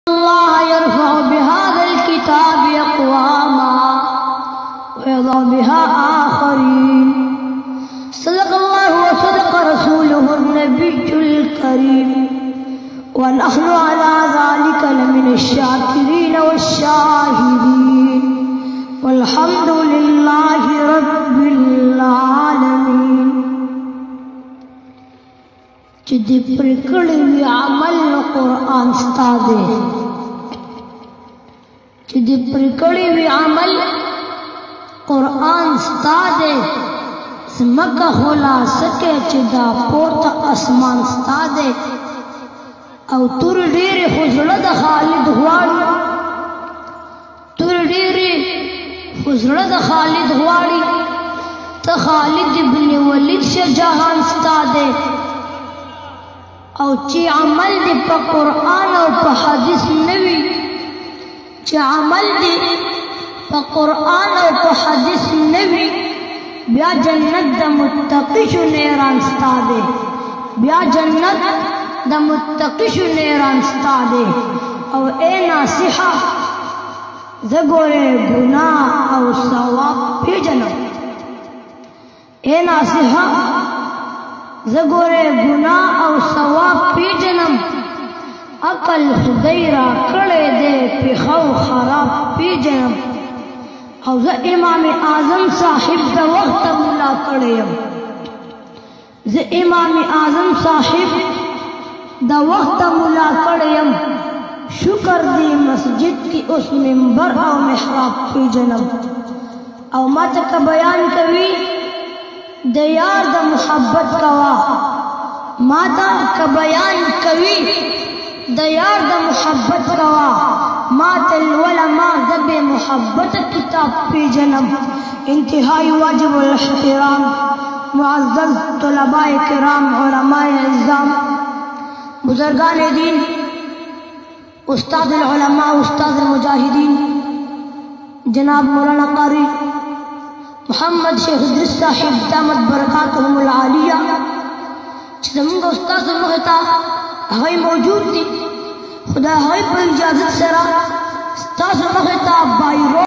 الله يرفع بهذا الكتاب أقواما ويضع بها آخرين. صدق الله وصدق رسوله النبي الكريم ونحن على ذلك لمن الشاكرين والشاهدين والحمد لله رب العالمين. جدي پرکڑی عمل قرآن ستادے جدی پرکڑی عمل قرآن ستادے زمکہ ہولا سکے چدا پورتا اسمان ستادے او تر ډیر خزړه د خالد غواړي تر ډیر خزړه د خالد غواړي ته خالد ابن ولید شه جهان ستادے او چې عمل دی په قرآن او په حدیث نوی چې عمل دی په قرآن او په حدیث نوی بیا جنت د متقی شو نیران ستا دی بیا جنت د متقی شو نیران ستا دی او اے ناصحه زه ګورې ګناه او ثواب پیژنم اے ناصحه زه ګورې ګناه او ثواب پیژنم عقل خدای را کړی دی پېښه او خراب پیژنم او زه امام اعظم صاحب د وخته ملا کړی یم زه امام اعظم صاحب د وخته ملا کړی یم شکر دی مسجد کی اوس منبر او محراب پیژنم او ما ته که بیان کوي د یار د محبت کوا ماتا کا بیان کوي د یار د محبت کوا مات العلماء ذب محبت کتاب پی جنم انتہائی واجب الاحترام معزز طلباء کرام علماء اعظام بزرگان دین استاد العلماء استاد المجاہدین جناب مولانا قاری محمد شیخ ادریس صاحب دامت برکاتهم العالیہ چې زمونږ استاد مخې ته هغوی موجود دي خو د هغوی په اجازت سره ستاسو مخې ته بایرو